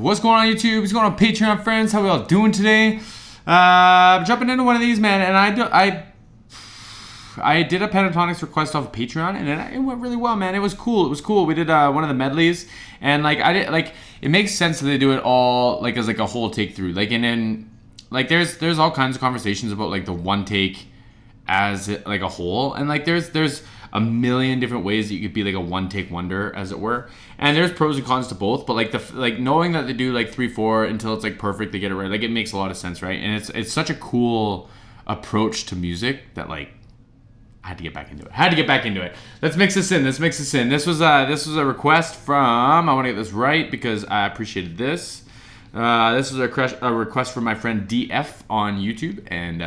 What's going on YouTube? What's going on Patreon friends? How we all doing today? Jumping into one of these, man, and I did a Pentatonix request off of Patreon, and it went really well, man. It was cool. We did one of the medleys, and it makes sense that they do it all like as like a whole take through. Like, and then like there's all kinds of conversations about like the one take as like a whole, and like there's a million different ways that you could be like a one take wonder, as it were. And there's pros and cons to both, but like knowing that they do like 3-4 until it's like perfect, they get it right. Like, it makes a lot of sense, right? And it's such a cool approach to music that like I had to get back into it. Let's mix this in. This was a request from, I want to get this right because I appreciated this. This was a request from my friend DF on YouTube, and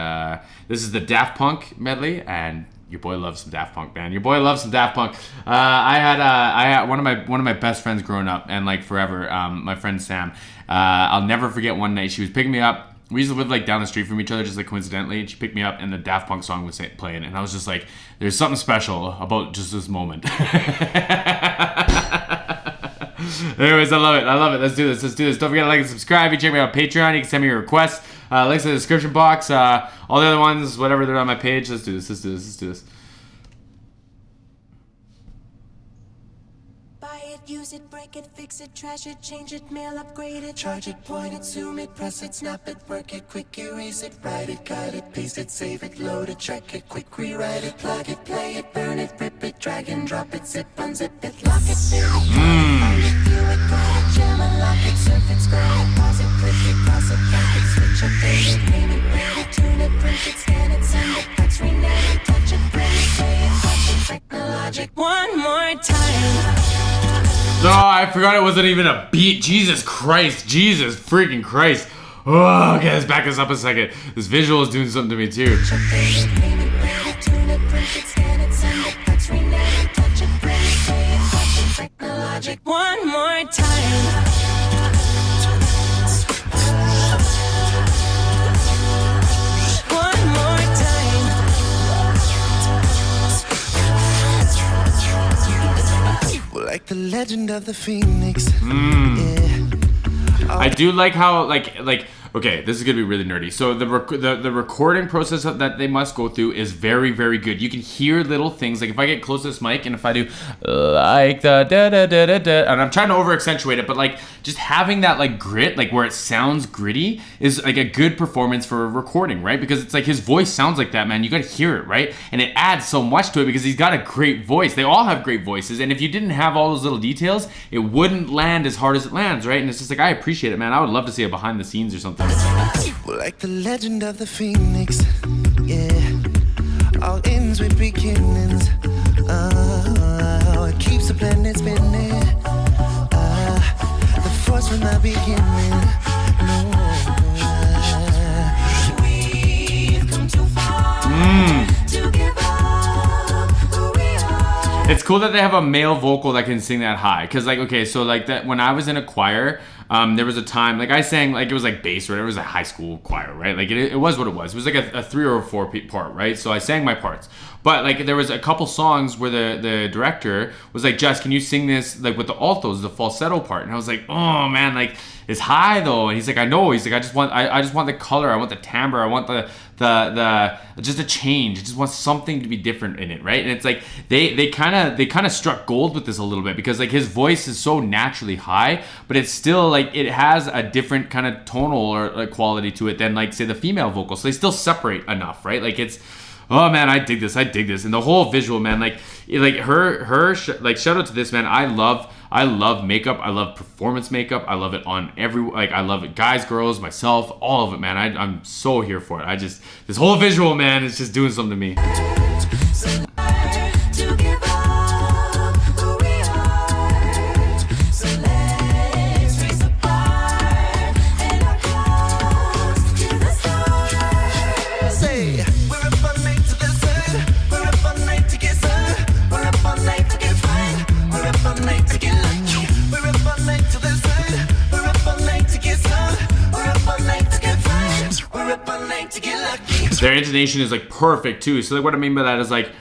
this is the Daft Punk medley, and your boy loves some Daft Punk, man. I had one of my best friends growing up, and like forever, my friend Sam. I'll never forget one night she was picking me up. We used to live like down the street from each other, just like coincidentally, and she picked me up and the Daft Punk song was playing, and I was just like, there's something special about just this moment. Anyways, I love it. Let's do this. Don't forget to like and subscribe. You check me out on Patreon. You can send me your requests. Links in the description box. All the other ones, whatever, they're on my page. Let's do this. Buy it, use it, break it, fix it, trash it, change it, mail, upgrade it, charge it, point it, zoom it, press it, snap it, work it, quick erase it, write it, cut it, paste it, save it, load it, check it, quick rewrite it, plug it, play it, burn it, rip it, drag and drop it, zip, unzip it, lock it, fill it, find it, view it, call it, jam and lock it, surf it, scroll it, pause it, click it, cross it, back it, switch it, date it, name it, rate it, tune it, print it, scan it, send it, fax, rename it, touch it, print it, say it, touch it, technologic, one more time. No, I forgot it wasn't even a beat. Jesus freaking Christ. Oh, okay, let's back this up a second. This visual is doing something to me too. One more time. Like the legend of the Phoenix. Yeah. I do like how like okay, this is gonna be really nerdy. So the recording process that they must go through is very, very good. You can hear little things, like if I get close to this mic and if I do like the da da da da da, and I'm trying to over accentuate it, but like just having that like grit, like where it sounds gritty, is like a good performance for a recording, right? Because it's like his voice sounds like that, man. You gotta hear it, right? And it adds so much to it because he's got a great voice. They all have great voices, and if you didn't have all those little details, it wouldn't land as hard as it lands, right? And it's just like, I appreciate it, man. I would love to see it behind the scenes or something. Like the legend of the Phoenix, yeah. All ends with beginnings. It keeps the planet spinning. The force from the beginning. We've come too far to give up who we are. It's cool that they have a male vocal that can sing that high, because like, okay, so like that when I was in a choir, there was a time like I sang like it was like bass or whatever. It was a high school choir, right? Like it was what it was. It was like a 3 or 4 part, right? So I sang my parts, but like there was a couple songs where the director was like, Jess, can you sing this like with the altos, the falsetto part? And I was like, oh man, like it's high though. And he's like, I know. He's like, I just want the color. I want the timbre. I want the just a change. I just want something to be different in it, right? And it's like they kind of struck gold with this a little bit, because like his voice is so naturally high, but it's still like it has a different kind of tonal or quality to it than like say the female vocal. So they still separate enough, right? Like it's, oh man, I dig this, and the whole visual, man, like her like shout out to this, man. I love makeup. I love performance makeup. I love it on I love it, guys, girls, myself, all of it, man. I'm so here for it. This whole visual, man, is just doing something to me. Their intonation is like perfect too. So like what I mean by that is like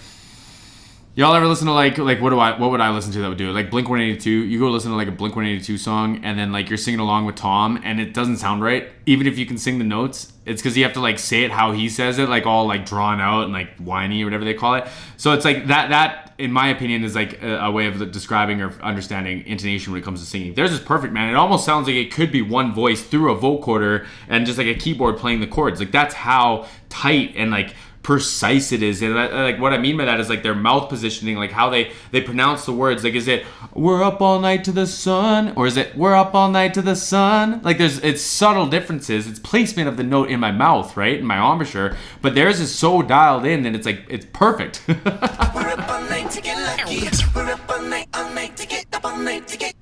Y'all ever listen to like what would I listen to that would do it? Like Blink-182. You go listen to like a Blink-182 song and then like you're singing along with Tom and it doesn't sound right. Even if you can sing the notes, it's because you have to like say it how he says it, like all like drawn out and like whiny or whatever they call it. So it's like that in my opinion is like a way of describing or understanding intonation when it comes to singing. Theirs is perfect, man. It almost sounds like it could be one voice through a vocoder and just like a keyboard playing the chords. Like that's how tight and like precise it is. And like what I mean by that is like their mouth positioning, like how they pronounce the words. Like, is it we're up all night to the sun, or is it we're up all night to the sun? Like it's subtle differences. It's placement of the note in my mouth, right, in my embouchure, but theirs is so dialed in and it's like it's perfect. We're up all night to get lucky. We're up all night to get up all night to get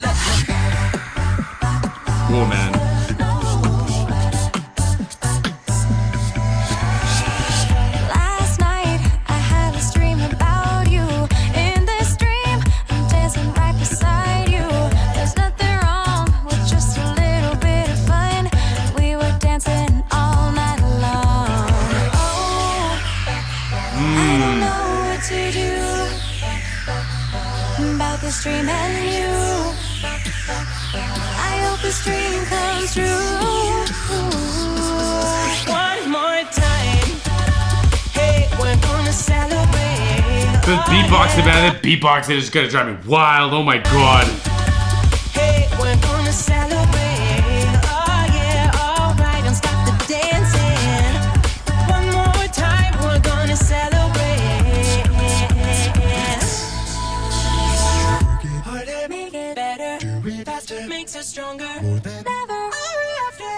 lucky. Cool, man. This dream and you, I hope this dream comes true. One more time, hey, we're gonna celebrate. This beatboxing, man, that beatboxing is gonna drive me wild. Oh my god. Hey, we're gonna celebrate. Oh yeah, alright, don't stop the dancing. One more time, we're gonna celebrate. Makes us stronger. Never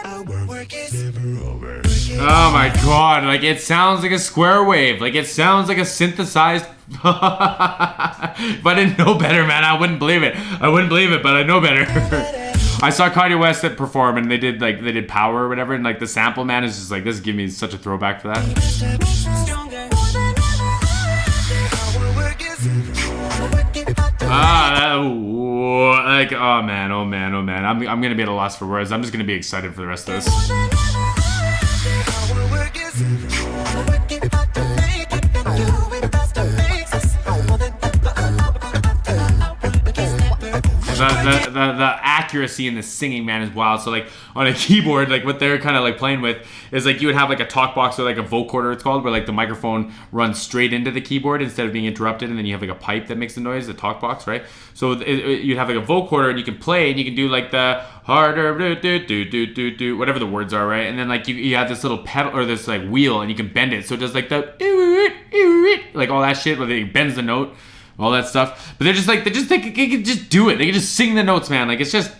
our work is never over. Oh my god, like it sounds like a square wave. Like it sounds like a synthesized if I didn't know better, man, I wouldn't believe it. But I know better. I saw Kanye West perform and they did Power or whatever, and like the sample, man, is just like, this give me such a throwback for that. Like, oh man. I'm gonna be at a loss for words. I'm just gonna be excited for the rest of this. The accuracy in the singing, man, is wild. So like on a keyboard, like what they're kind of like playing with is like you would have like a talk box or like a vocoder, it's called, where like the microphone runs straight into the keyboard instead of being interrupted, and then you have like a pipe that makes the noise, the talk box, right? So you'd have like a vocoder and you can play and you can do like the harder do whatever the words are, right? And then like you have this little pedal or this like wheel and you can bend it, so it does like the like all that shit where it bends the note, all that stuff. But they can just do it. They can just sing the notes, man. Like it's just.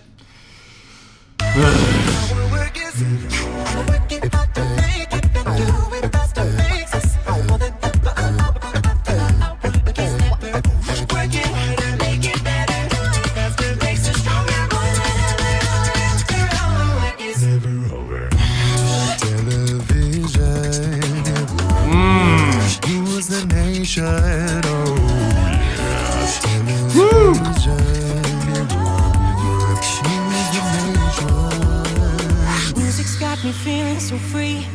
Music's got me feeling so free.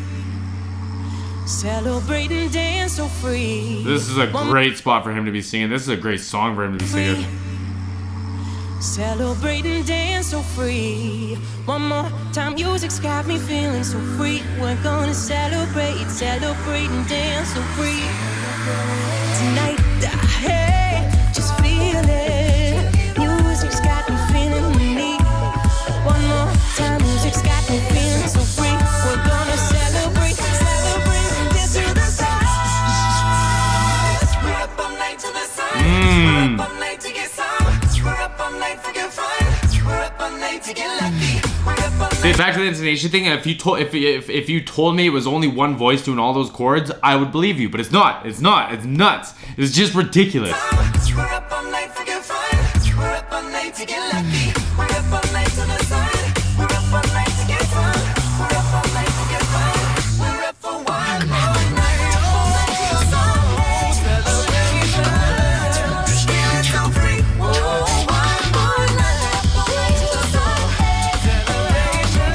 Celebrate and dance so free. This is a great spot for him to be singing. This is a great song for him to be singing. Celebrate and dance so free. One more time, music's got me feeling so free. We're gonna celebrate and dance so free. Tonight, hey, just feel it. Music's got me feeling me. One more time, music's got me feeling so free. We're gonna celebrate and dance to the stars. We're up all night to the sun. We're up all night to get some. We're up all night for good fun. We're up all night to get lucky. See, back to the intonation thing. If you told me it was only one voice doing all those chords, I would believe you. But it's not. It's nuts. It's just ridiculous. We're up all night for good fun. We're up all night to get lucky. We're up all night to the sun. We're up all night to get fun. We're up all night to get fun. We're up for one more night. We're up all night to the sun. Celebration. Feeling so free. One more night. Up all night to the sun. Celebration.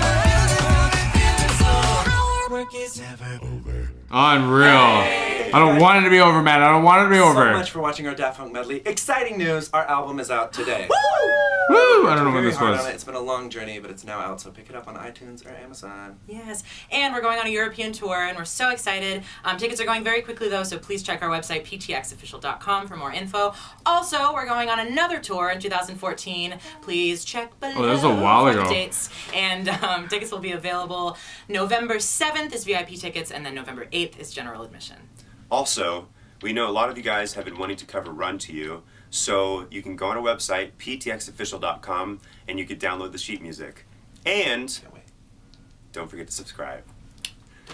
Feeling so. Our work is never over. Unreal. I don't want it to be over, man. I don't want it to be over. So much for watching our Daft Punk medley. Exciting news, our album is out today. Woo! I don't know when this was. It's been a long journey, but it's now out, so pick it up on iTunes or Amazon. Yes, and we're going on a European tour, and we're so excited. Tickets are going very quickly, though, so please check our website, ptxofficial.com, for more info. Also, we're going on another tour in 2014. Please check below that was a while for ago. the dates. And tickets will be available November 7th is VIP tickets, and then November 8th is general admission. Also, we know a lot of you guys have been wanting to cover Run to You, so you can go on our website, ptxofficial.com, and you can download the sheet music. And don't forget to subscribe.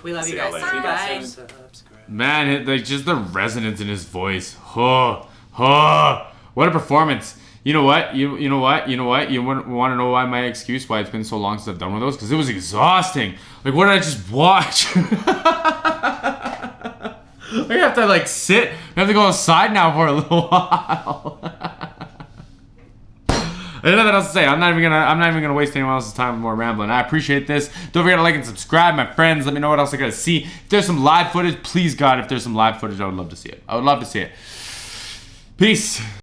We love you See y'all guys. later. Bye. Subscribe. Man, like just the resonance in his voice. What a performance. You know what? You know what? You want to know why my excuse why it's been so long since I've done one of those? Because it was exhausting. Like, what did I just watch? I have to like sit. I have to go outside now for a little while. I have nothing else to say. I'm not even gonna waste anyone else's time with more rambling. I appreciate this. Don't forget to like and subscribe, my friends. Let me know what else I gotta see. If there's some live footage, please God, if there's some live footage, I would love to see it. I would love to see it. Peace.